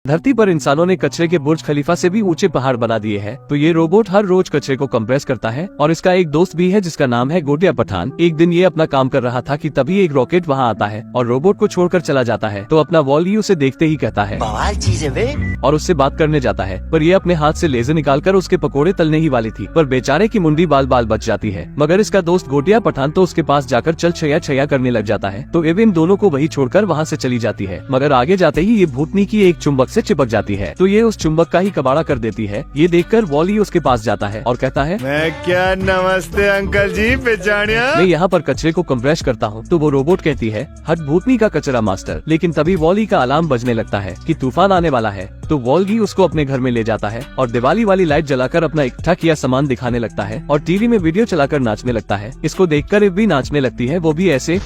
धरती पर इंसानों ने कचरे के बुर्ज खलीफा से भी ऊंचे पहाड़ बना दिए हैं। तो ये रोबोट हर रोज कचरे को कंप्रेस करता है और इसका एक दोस्त भी है जिसका नाम है गोटिया पठान। एक दिन ये अपना काम कर रहा था कि तभी एक रॉकेट वहाँ आता है और रोबोट को छोड़कर चला जाता है। तो अपना वॉली उसे देखते ही कहता है बवाल चीज है बे, और उससे बात करने जाता है। पर ये अपने हाथ से लेजर निकालकर उसके पकोड़े तलने ही वाली थी, पर बेचारे की मुंडी बाल बाल बच जाती है। मगर इसका दोस्त गोटिया पठान तो उसके पास जाकर चल छया छया करने लग जाता है। तो एव इन दोनों को वही छोड़कर वहाँ से चली जाती है। मगर आगे जाते ही ये भूतनी की एक चुंबक से चिपक जाती है, तो ये उस चुंबक का ही कबाड़ा कर देती है। ये देखकर वॉली उसके पास जाता है और कहता है मैं क्या, नमस्ते अंकल जी, पहचानिया? मैं यहाँ पर कचरे को कंप्रेस करता हूँ। तो वो रोबोट कहती है हट भूतनी का कचरा मास्टर। लेकिन तभी वॉली का अलार्म बजने लगता है कि तूफान आने वाला है। तो वॉली उसको अपने घर में ले जाता है और दिवाली वाली लाइट जलाकर अपना इकट्ठा किया सामान दिखाने लगता है और टीवी में वीडियो चलाकर नाचने लगता है। इसको देखकर इव भी नाचने लगती है, वो भी ऐसे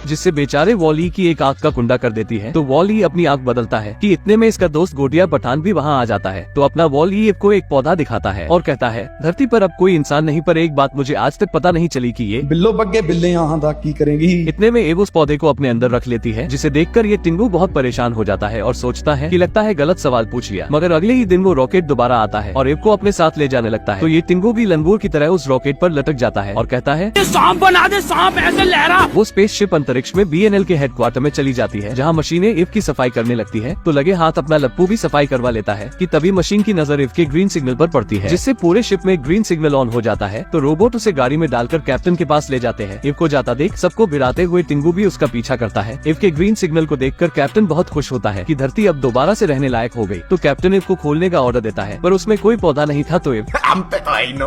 जिससे बेचारे वॉली की एक आंख का कुंडा कर देती है। तो वॉली अपनी आंख बदलता है कि इतने में इसका दोस्त गोटिया पठान भी वहाँ आ जाता है। तो अपना वॉली को एक पौधा दिखाता है और कहता है धरती पर अब कोई इंसान नहीं, पर एक बात मुझे आज तक पता नहीं चली कि ये बिल्लो बग्गे बिल्ले यहाँ था की करेंगी। इतने में एव उस पौधे को अपने अंदर रख लेती है, जिसे देखकर ये टिंगू बहुत परेशान हो जाता है और सोचता है कि लगता है गलत सवाल पूछ लिया। मगर अगले ही दिन वो रॉकेट दोबारा आता है और एव को अपने साथ ले जाने लगता है। तो ये टिंगू भी लंगूर की तरह उस रॉकेट पर लटक जाता है और कहता है सांप बना दे, सांप ऐसे लहरा। वो स्पेसशिप अंतरिक्ष में BNL के हेडक्वार्टर में चली जाती है, जहाँ मशीनें इव की सफाई करने लगती है। तो लगे हाथ अपना लप्पू भी सफाई करवा लेता है कि तभी मशीन की नजर इव के ग्रीन सिग्नल पर पड़ती है, जिससे पूरे शिप में ग्रीन सिग्नल ऑन हो जाता है। तो रोबोट उसे गाड़ी में डालकर कैप्टन के पास ले जाते हैं। इव को जाता देख सबको भिड़ाते हुए टिंगू भी उसका पीछा करता है। इव के ग्रीन सिग्नल को देखकर कैप्टन बहुत खुश होता है कि धरती अब दोबारा से रहने लायक हो गई। तो कैप्टन इव को खोलने का ऑर्डर देता है, पर उसमें कोई पौधा नहीं था। तो इव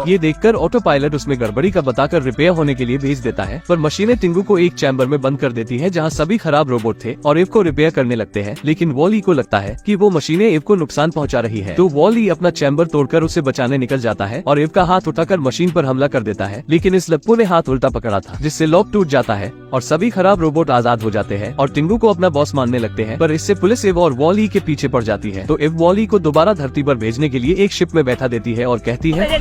ये देखकर ऑटो पायलट उसमें गड़बड़ी का बताकर रिपेयर होने के लिए भेज देता है, पर मशीनें टिंगू को एक चैम्बर में बंद कर देती है जहाँ सभी खराब रोबोट थे और इव को रिपेयर करने लगते हैं। लेकिन वॉली को लगता है कि वो मशीनें इव को नुकसान पहुंचा रही है। तो वॉली अपना चैम्बर तोड़कर उसे बचाने निकल जाता है और इव का हाथ उठाकर मशीन पर हमला कर देता है। लेकिन इस लप्पू ने हाथ उल्टा पकड़ा था, जिससे लॉक टूट जाता है और सभी खराब रोबोट आजाद हो जाते हैं और टिंगू को अपना बॉस मानने लगते हैं। पर इससे पुलिस इव और वॉली के पीछे पड़ जाती है। तो इव वॉली को दोबारा धरती पर भेजने के लिए एक शिप में बैठा देती है और कहती है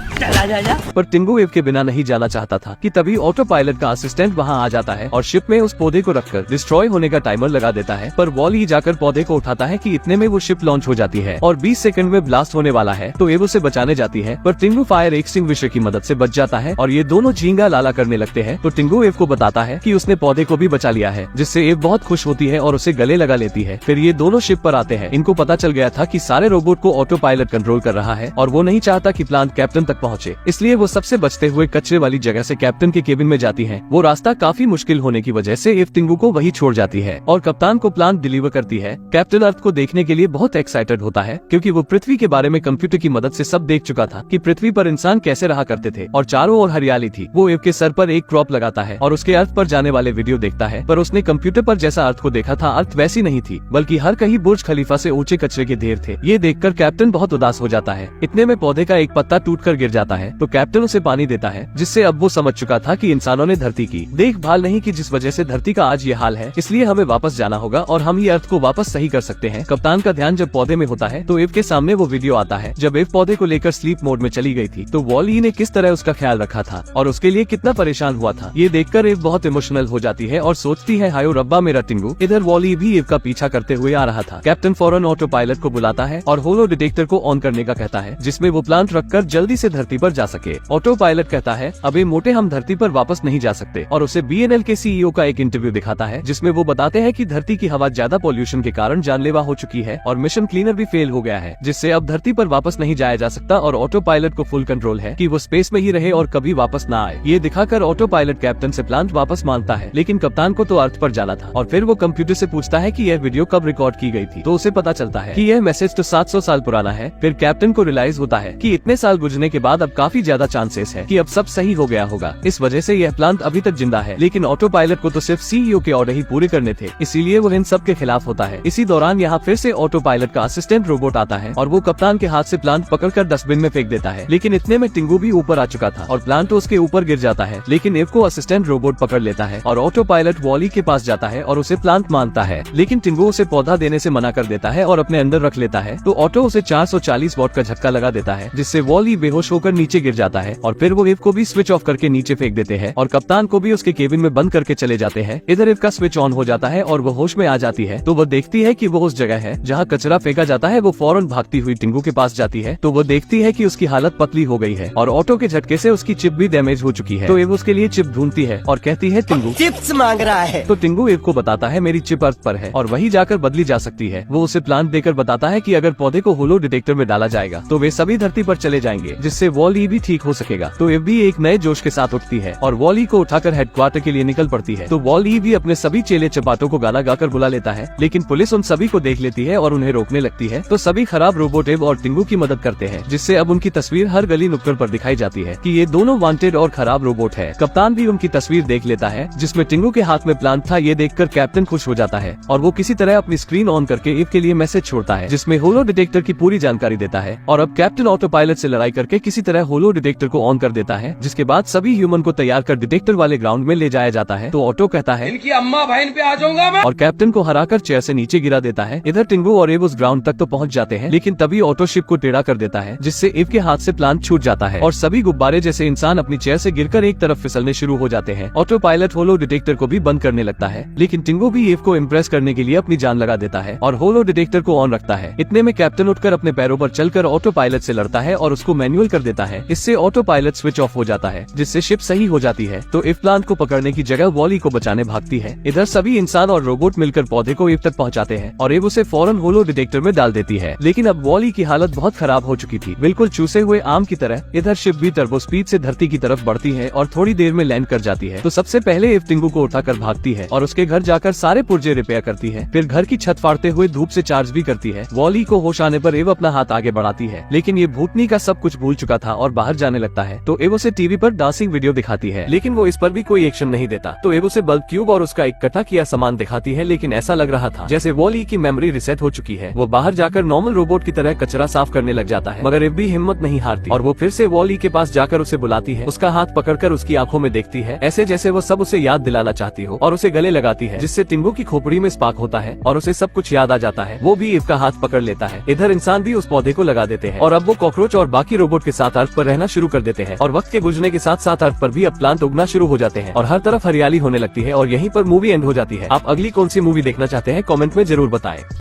पर टिंगू इव के बिना नहीं जाना चाहता था कि तभी ऑटो पायलट का असिस्टेंट वहाँ आ जाता है और शिप में उस पौधे को रखकर डिस्ट्रॉय होने का टाइमर लगा देता है। पर वॉली जाकर पौधे को उठाता है कि इतने में वो शिप लॉन्च हो जाती है और 20 सेकंड में ब्लास्ट होने वाला है। तो एव उसे बचाने जाती है, पर टिंगू फायर एक्सटिंग्विशर की मदद से बच जाता है और ये दोनों झींगा लाला करने लगते हैं। तो टिंगू एव को बताता है कि उसने पौधे को भी बचा लिया है, जिससे एव बहुत खुश होती है और उसे गले लगा लेती है। फिर ये दोनों शिप पर आते हैं। इनको पता चल गया था कि सारे रोबोट को ऑटो पायलट कंट्रोल कर रहा है और वो नहीं चाहता कि प्लांट कैप्टन तक पहुँचे, इसलिए वो सबसे बचते हुए कचरे वाली जगह से कैप्टन के केबिन में जाती है। वो रास्ता काफी मुश्किल होने की वजह से एव टिंगू को वही छोड़ जाती है और कप्तान को प्लांट डिलीवर करती है। कैप्टन अर्थ को देखने के लिए बहुत एक्साइटेड होता है, क्योंकि वो पृथ्वी के बारे में कंप्यूटर की मदद से सब देख चुका था कि पृथ्वी पर इंसान कैसे रहा करते थे और चारों ओर हरियाली थी। वो एव के सर पर एक क्रॉप लगाता है और उसके अर्थ पर जाने वाले वीडियो देखता है, पर उसने कंप्यूटर पर जैसा अर्थ को देखा था अर्थ वैसी नहीं थी, बल्कि हर कहीं बुर्ज खलीफा से ऊंचे कचरे के ढेर थे। ये देखकर कैप्टन बहुत उदास हो जाता है। इतने में पौधे का एक पत्ता टूटकर गिर जाता है। तो कैप्टन उसे पानी देता है, जिससे अब वो समझ चुका था कि इंसानों ने धरती की देखभाल नहीं की, जिस वजह से धरती का आज ये हाल है। इसलिए हमें वापस जाना होगा और हम ये अर्थ को वापस सही कर सकते हैं। कप्तान का ध्यान जब पौधे में होता है तो एव के सामने वो वीडियो आता है जब एव पौधे को लेकर स्लीप मोड में चली गई थी। तो वॉली ने किस तरह उसका ख्याल रखा था और उसके लिए कितना परेशान हुआ था। ये देखकर एव बहुत इमोशनल हो जाती है और सोचती है हायो रब्बा मेरा टिंगू। इधर वॉली भी एव का पीछा करते हुए आ रहा था। कैप्टन फौरन ऑटो पायलट को बुलाता है और होलो डिटेक्टर को ऑन करने का कहता है, जिसमें वो प्लांट रखकर जल्दी से धरती पर जा सके। ऑटो पायलट कहता है अबे मोटे, हम धरती पर वापस नहीं जा सकते और उसे BNL के CEO का एक इंटरव्यू दिखाता है, जिसमें वो बताते हैं कि धरती की हवा ज्यादा पॉल्यूशन के कारण जानलेवा हो चुकी है और मिशन क्लीनर भी फेल हो गया है, जिससे अब धरती पर वापस नहीं जाया जा सकता और ऑटो पायलट को फुल कंट्रोल है कि वो स्पेस में ही रहे और कभी वापस ना आए। ये दिखाकर ऑटो पायलट कैप्टन से प्लांट वापस मांगता है, लेकिन कप्तान को तो अर्थ पर जाना था। और फिर वो कंप्यूटर से पूछता है कि यह वीडियो कब रिकॉर्ड की गई थी। तो उसे पता चलता है कि यह मैसेज तो 700 साल पुराना है। फिर कैप्टन को रियलाइज होता है कि इतने साल गुजरने के बाद अब काफी ज्यादा चांसेस है कि अब सब सही हो गया होगा। इस वजह से यह प्लांट अभी तक जिंदा है, लेकिन ऑटो पायलट को तो सिर्फ CEO के ऑर्डर ही पूरे करने थे, इसीलिए वो इन सब के खिलाफ होता है। इसी दौरान यहाँ फिर से ऑटो पायलट का असिस्टेंट रोबोट आता है और वो कप्तान के हाथ से प्लांट पकड़कर डस्टबिन में फेंक देता है। लेकिन इतने में टिंगू भी ऊपर आ चुका था और प्लांट उसके ऊपर गिर जाता है। लेकिन एव को असिस्टेंट रोबोट पकड़ लेता है और ऑटो पायलट वॉली के पास जाता है और उसे प्लांट मानता है। लेकिन टिंगू उसे पौधा देने से मना कर देता है और अपने अंदर रख लेता है। तो ऑटो उसे 440 वॉट का झटका लगा देता है, जिससे वॉली बेहोश होकर नीचे गिर जाता है और फिर वो एव को भी स्विच ऑफ करके नीचे फेंक देते हैं और कप्तान को भी उसके केबिन में बंद करके चले जाते हैं। हैं। इधर इव का स्विच ऑन हो जाता है और वो होश में आ जाती है। तो वो देखती है कि वो उस जगह है जहाँ कचरा फेंका जाता है। वो फौरन भागती हुई टिंगू के पास जाती है तो वो देखती है कि उसकी हालत पतली हो गई है और ऑटो के झटके से उसकी चिप भी डैमेज हो चुकी है। तो इव उसके लिए चिप ढूंढती है और कहती है टिंगू चिप्स मांग रहा है। तो टिंगू इव को बताता है मेरी चिप अर्थ पर है और वहीं जाकर बदली जा सकती है। वो उसे प्लान देकर बताता है कि अगर पौधे को होलो डिटेक्टर में डाला जाएगा तो वे सभी धरती पर चले जाएंगे, जिससे वॉल-ई भी ठीक हो सकेगा। तो इव भी एक नए जोश के साथ उठती है और वॉल-ई को उठाकर हेडक्वार्टर के लिए निकल पड़ती है। तो वॉल-ई भी अपने सभी चेले चपाटों को गाना गाकर बुला लेता है, लेकिन पुलिस उन सभी को देख लेती है और उन्हें रोकने लगती है। तो सभी खराब रोबोट इव और टिंगू की मदद करते हैं, जिससे अब उनकी तस्वीर हर गली नुक्कड़ पर दिखाई जाती है कि ये दोनों वांटेड और खराब रोबोट है। कप्तान भी उनकी तस्वीर देख लेता है जिसमें टिंगू के हाथ में प्लान था। ये देखकर कैप्टन खुश हो जाता है और वो किसी तरह अपनी स्क्रीन ऑन करके इव के लिए मैसेज छोड़ता है जिसमें होलो डिटेक्टर की पूरी जानकारी देता है। और अब कैप्टन ऑटो पायलट से लड़ाई करके किसी तरह होलो डिटेक्टर को ऑन कर देता है, जिसके बाद सभी ह्यूमन को तैयार कर डिटेक्टर वाले ग्राउंड में ले जाया जाता है। तो ऑटो कहता है इनकी अम्मा बहन पे आ जाऊंगा मैं। और कैप्टन को हराकर चेयर से नीचे गिरा देता है। इधर टिंगू और इव उस ग्राउंड तक तो पहुंच जाते हैं, लेकिन तभी ऑटो शिप को टेढ़ा कर देता है, जिससे इव के हाथ से प्लान छूट जाता है और सभी गुब्बारे जैसे इंसान अपनी चेयर से गिरकर एक तरफ फिसलने शुरू हो जाते हैं। ऑटो पायलट होलो डिटेक्टर को भी बंद करने लगता है, लेकिन टिंगू भी इव को इम्प्रेस करने के लिए अपनी जान लगा देता है और होलो डिटेक्टर को ऑन रखता है। इतने में कैप्टन उठकर अपने पैरों पर चलकर ऑटो पायलट से लड़ता है और उसको मैनुअल कर देता है। इससे ऑटो पायलट स्विच ऑफ हो जाता है, जिससे शिप सही हो जाती है। तो इव प्लांट को पकड़ने की जगह वॉल-ई को बचाने भागती है। इधर सभी इंसान और रोबोट मिलकर पौधे को इव तक पहुंचाते हैं और इव उसे फौरन होलो डिटेक्टर में डाल देती है। लेकिन अब वॉल-ई की हालत बहुत खराब हो चुकी थी, बिल्कुल चूसे हुए आम की तरह। इधर शिप भी टर्बो स्पीड से धरती की तरफ बढ़ती है और थोड़ी देर में लैंड कर जाती है। तो सबसे पहले इव टिंगू को उठाकर भागती है और उसके घर जाकर सारे पुर्जे रिपेयर करती है। फिर घर की छत फाड़ते हुए धूप से चार्ज भी करती है। वॉल-ई को होश आने पर इव अपना हाथ आगे बढ़ाती है, लेकिन ये भूतनी का सब कुछ भूल चुका था और बाहर जाने लगता है। तो इव उसे टीवी पर डांसिंग वीडियो दिखाती है, लेकिन वो इस पर भी कोई एक्शन नहीं देता। तो इव उसे बल्ब क्यूब और उसका इकट्ठा किया सामान दिखाती है, लेकिन ऐसा लग रहा था जैसे वॉल-ई की मेमोरी रिसेट हो चुकी है। वो बाहर जाकर नॉर्मल रोबोट की तरह कचरा साफ करने लग जाता है, मगर इव भी हिम्मत नहीं हारती और वो फिर से वॉल-ई के पास जाकर उसे बुलाती है। उसका हाथ पकड़कर उसकी आंखों में देखती है, ऐसे जैसे वो सब उसे याद दिलाना चाहती हो, और उसे गले लगाती है, जिससे टिंगू की खोपड़ी में स्पार्क होता है और उसे सब कुछ याद आ जाता है। वो भी इव का हाथ पकड़ लेता है। इधर इंसान भी उस पौधे को लगा देते हैं और अब वो कॉकरोच और बाकी रोबोट के साथ अर्थ पर रहना शुरू कर देते हैं। और वक्त के गुजरने के साथ साथ अर्थ पर भी अब प्लांट उगना शुरू हो जाते हैं और हर तरफ हरियाली होने लगती है और यहीं पर मूवी एंड हो जाती है। आप अगली कौन सी मूवी देखना चाहते हैं कमेंट में जरूर बताएं।